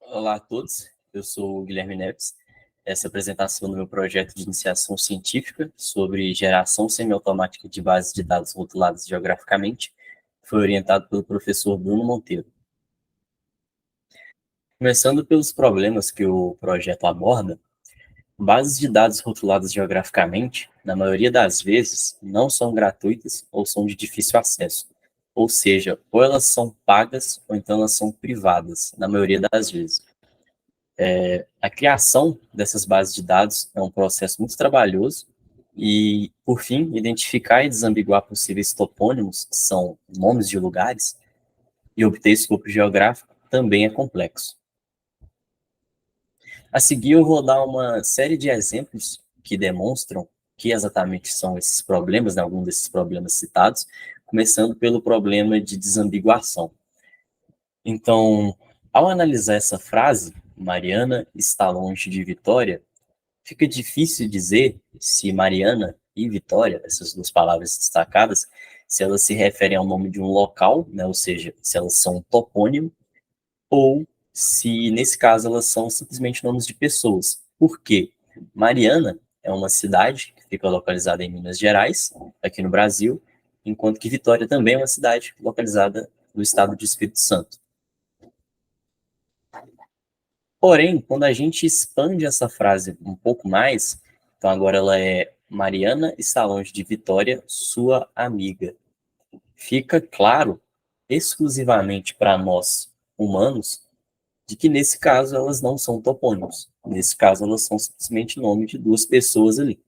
Olá a todos, eu sou o Guilherme Neves. Essa apresentação do meu projeto de iniciação científica sobre geração semiautomática de bases de dados rotuladas geograficamente foi orientado pelo professor Bruno Monteiro. Começando pelos problemas que o projeto aborda, bases de dados rotuladas geograficamente, na maioria das vezes, não são gratuitas ou são de difícil acesso. Ou seja, ou elas são pagas ou então elas são privadas, na maioria das vezes. A criação dessas bases de dados é um processo muito trabalhoso e, por fim, identificar e desambiguar possíveis topônimos, que são nomes de lugares, e obter escopo geográfico também é complexo. A seguir, eu vou dar uma série de exemplos que demonstram que exatamente são esses problemas, né, alguns desses problemas citados, começando pelo problema de desambiguação. Então, ao analisar essa frase, Mariana está longe de Vitória, fica difícil dizer se Mariana e Vitória, essas duas palavras destacadas, se elas se referem ao nome de um local, né, ou seja, se elas são um topônimo, ou se, nesse caso, elas são simplesmente nomes de pessoas. Por quê? Mariana é uma cidade que fica localizada em Minas Gerais, aqui no Brasil, enquanto que Vitória também é uma cidade localizada no estado de Espírito Santo. Porém, quando a gente expande essa frase um pouco mais, então agora ela é Mariana está longe de Vitória, sua amiga. Fica claro, exclusivamente para nós humanos, de que nesse caso elas não são topônimos. Nesse caso elas são simplesmente nome de duas pessoas ali.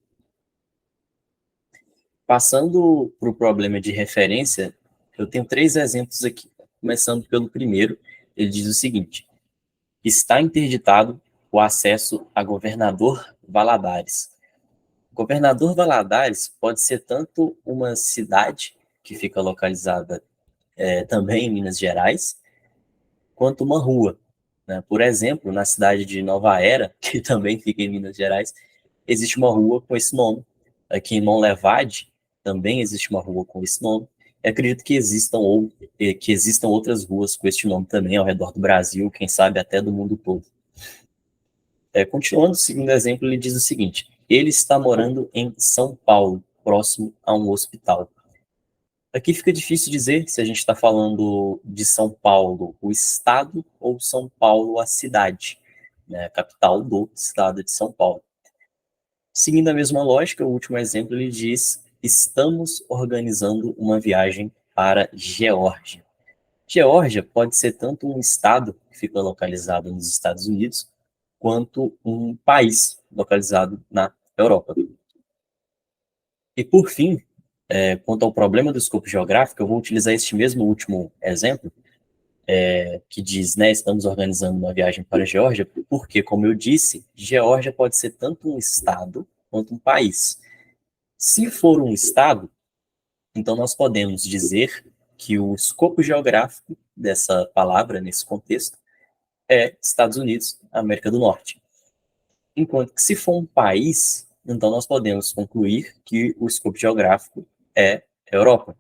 Passando para o problema de referência, eu tenho 3 exemplos aqui. Começando pelo primeiro, ele diz o seguinte: está interditado o acesso a Governador Valadares. Governador Valadares pode ser tanto uma cidade, que fica localizada também em Minas Gerais, quanto uma rua. Né? Por exemplo, na cidade de Nova Era, que também fica em Minas Gerais, existe uma rua com esse nome. Aqui em Monlevade também existe uma rua com esse nome. Eu acredito que existam outras ruas com este nome também ao redor do Brasil, quem sabe até do mundo todo. Continuando o segundo exemplo, ele diz o seguinte: ele está morando em São Paulo, próximo a um hospital. Aqui fica difícil dizer se a gente está falando de São Paulo, o estado, ou São Paulo, a cidade, né, a capital do estado de São Paulo. Seguindo a mesma lógica, o último exemplo ele diz: estamos organizando uma viagem para Geórgia. Geórgia pode ser tanto um estado que fica localizado nos Estados Unidos, quanto um país localizado na Europa. E por fim, quanto ao problema do escopo geográfico, eu vou utilizar este mesmo último exemplo, que diz, né, estamos organizando uma viagem para a Geórgia, porque, como eu disse, Geórgia pode ser tanto um estado quanto um país. Se for um estado, então nós podemos dizer que o escopo geográfico dessa palavra, nesse contexto, é Estados Unidos, América do Norte. Enquanto que se for um país, então nós podemos concluir que o escopo geográfico é Europa.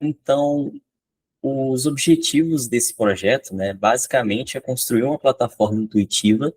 Então, os objetivos desse projeto, né, basicamente é construir uma plataforma intuitiva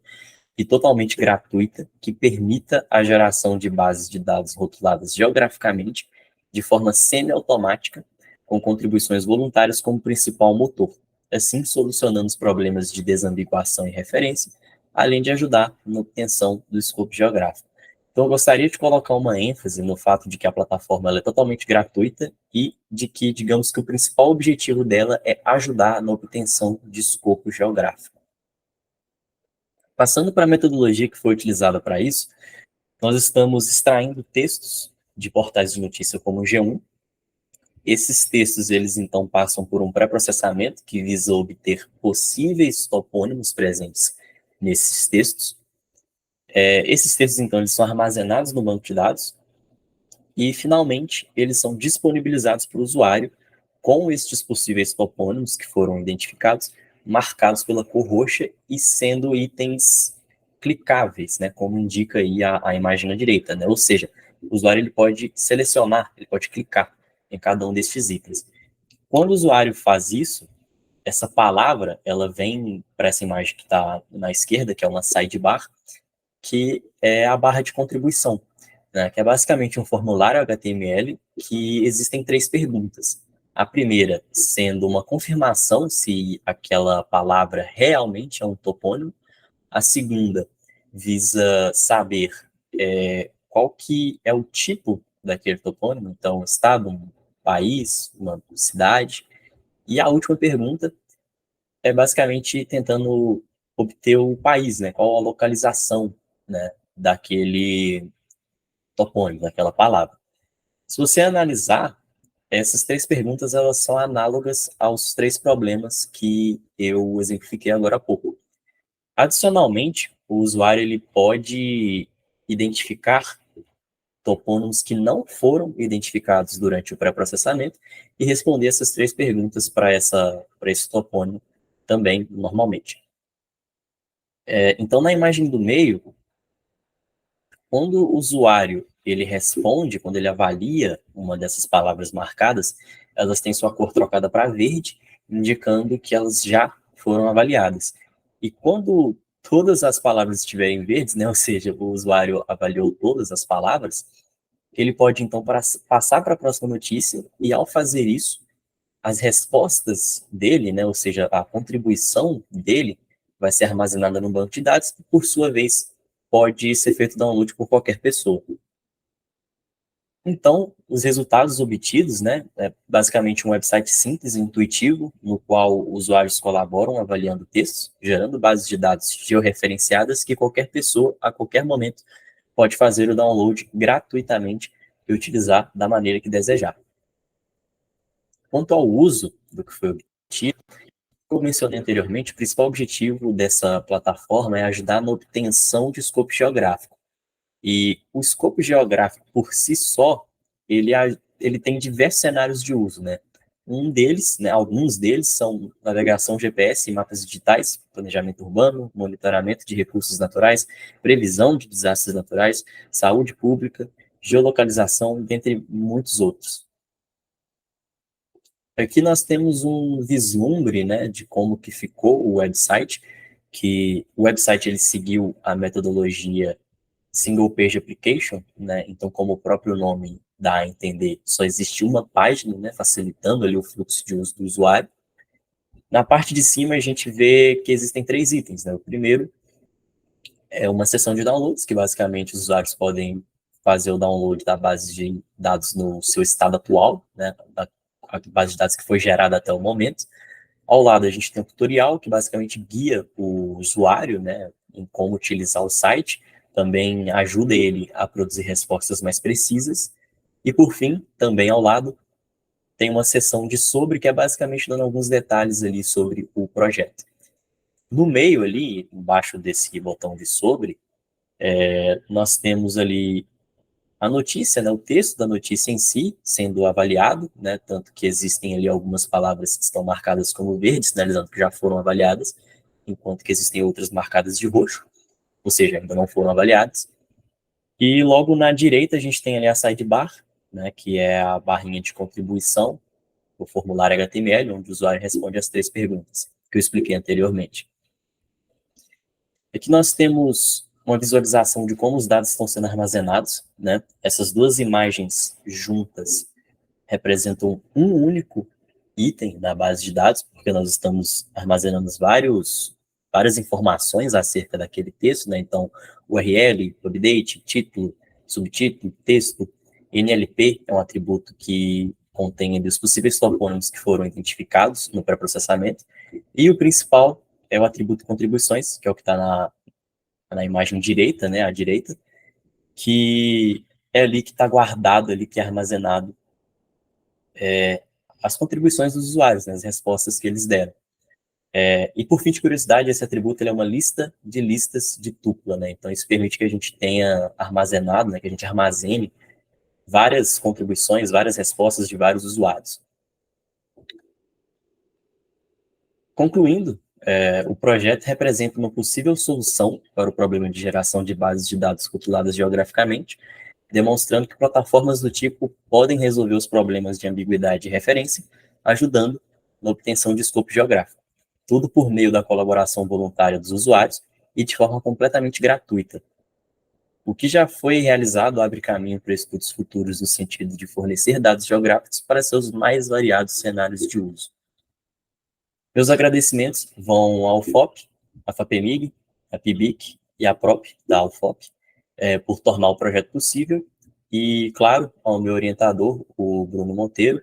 e totalmente gratuita que permita a geração de bases de dados rotuladas geograficamente de forma semi-automática, com contribuições voluntárias como principal motor, assim solucionando os problemas de desambiguação e referência, além de ajudar na obtenção do escopo geográfico. Então, eu gostaria de colocar uma ênfase no fato de que a plataforma ela é totalmente gratuita e de que, digamos que o principal objetivo dela é ajudar na obtenção de escopo geográfico. Passando para a metodologia que foi utilizada para isso, nós estamos extraindo textos de portais de notícia como o G1. Esses textos, eles então passam por um pré-processamento que visa obter possíveis topônimos presentes nesses textos. Esses textos, então, eles são armazenados no banco de dados e, finalmente, eles são disponibilizados para o usuário com estes possíveis topônimos que foram identificados, marcados pela cor roxa e sendo itens clicáveis, né, como indica aí a imagem na direita, né? Ou seja, o usuário ele pode selecionar, ele pode clicar em cada um destes itens. Quando o usuário faz isso, essa palavra, ela vem para essa imagem que está na esquerda, que é uma sidebar, que é a barra de contribuição, né, que é basicamente um formulário HTML que existem 3 perguntas. A primeira sendo uma confirmação se aquela palavra realmente é um topônimo. A segunda visa saber qual que é o tipo daquele topônimo, então, estado, um país, uma cidade. E a última pergunta é basicamente tentando obter o país, né? Qual a localização, né, daquele topônimo, daquela palavra. Se você analisar, essas 3 perguntas elas são análogas aos 3 problemas que eu exemplifiquei agora há pouco. Adicionalmente, o usuário ele pode identificar topônimos que não foram identificados durante o pré-processamento e responder essas 3 perguntas para esse topônimo também, normalmente. Então, na imagem do meio, quando o usuário ele responde, quando ele avalia uma dessas palavras marcadas, elas têm sua cor trocada para verde, indicando que elas já foram avaliadas. E quando todas as palavras estiverem verdes, né, ou seja, o usuário avaliou todas as palavras, ele pode então passar para a próxima notícia e, ao fazer isso, as respostas dele, né, ou seja, a contribuição dele, vai ser armazenada no banco de dados, que, por sua vez, pode ser feito download por qualquer pessoa. Então, os resultados obtidos, né, é basicamente um website simples e intuitivo, no qual usuários colaboram avaliando textos, gerando bases de dados georreferenciadas que qualquer pessoa, a qualquer momento, pode fazer o download gratuitamente e utilizar da maneira que desejar. Quanto ao uso do que foi obtido, como eu mencionei anteriormente, o principal objetivo dessa plataforma é ajudar na obtenção de escopo geográfico. E o escopo geográfico, por si só, ele tem diversos cenários de uso, né? Um deles, né, alguns deles são navegação GPS e mapas digitais, planejamento urbano, monitoramento de recursos naturais, previsão de desastres naturais, saúde pública, geolocalização, dentre muitos outros. Aqui nós temos um vislumbre, né, de como que ficou o website, que o website ele seguiu a metodologia Single Page Application, né, então como o próprio nome dá a entender, só existe uma página, né, facilitando ali o fluxo de uso do usuário. Na parte de cima a gente vê que existem 3 itens, né, o primeiro é uma seção de downloads, que basicamente os usuários podem fazer o download da base de dados no seu estado atual, né, a base de dados que foi gerada até o momento. Ao lado, a gente tem um tutorial que basicamente guia o usuário, né, em como utilizar o site, também ajuda ele a produzir respostas mais precisas. E, por fim, também ao lado, tem uma seção de sobre, que é basicamente dando alguns detalhes ali sobre o projeto. No meio ali, embaixo desse botão de sobre, nós temos ali a notícia, né, o texto da notícia em si sendo avaliado, né, tanto que existem ali algumas palavras que estão marcadas como verde, sinalizando que já foram avaliadas, enquanto que existem outras marcadas de roxo, ou seja, ainda não foram avaliadas. E logo na direita a gente tem ali a sidebar, né, que é a barrinha de contribuição, o formulário HTML, onde o usuário responde as 3 perguntas que eu expliquei anteriormente. Aqui nós temos uma visualização de como os dados estão sendo armazenados, né? Essas 2 imagens juntas representam um único item da base de dados, porque nós estamos armazenando várias informações acerca daquele texto, né? Então, URL, update, título, subtítulo, texto, NLP é um atributo que contém os possíveis topônimos que foram identificados no pré-processamento, e o principal é o atributo contribuições, que é o que está na imagem direita, né, à direita, que é ali que está guardado, ali que é armazenado as contribuições dos usuários, né, as respostas que eles deram. E por fim de curiosidade, esse atributo ele é uma lista de listas de tupla, né? Então isso permite que a gente tenha armazenado, né, que a gente armazene várias contribuições, várias respostas de vários usuários. Concluindo, o projeto representa uma possível solução para o problema de geração de bases de dados rotuladas geograficamente, demonstrando que plataformas do tipo podem resolver os problemas de ambiguidade de referência, ajudando na obtenção de escopo geográfico. Tudo por meio da colaboração voluntária dos usuários e de forma completamente gratuita. O que já foi realizado abre caminho para estudos futuros no sentido de fornecer dados geográficos para seus mais variados cenários de uso. Meus agradecimentos vão ao FOP, à FAPEMIG, à PIBIC e à PROP, da UFOP, por tornar o projeto possível, e, claro, ao meu orientador, o Bruno Monteiro,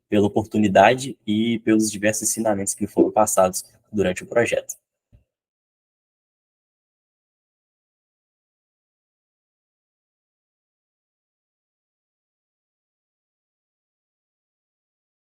pela oportunidade e pelos diversos ensinamentos que foram passados durante o projeto.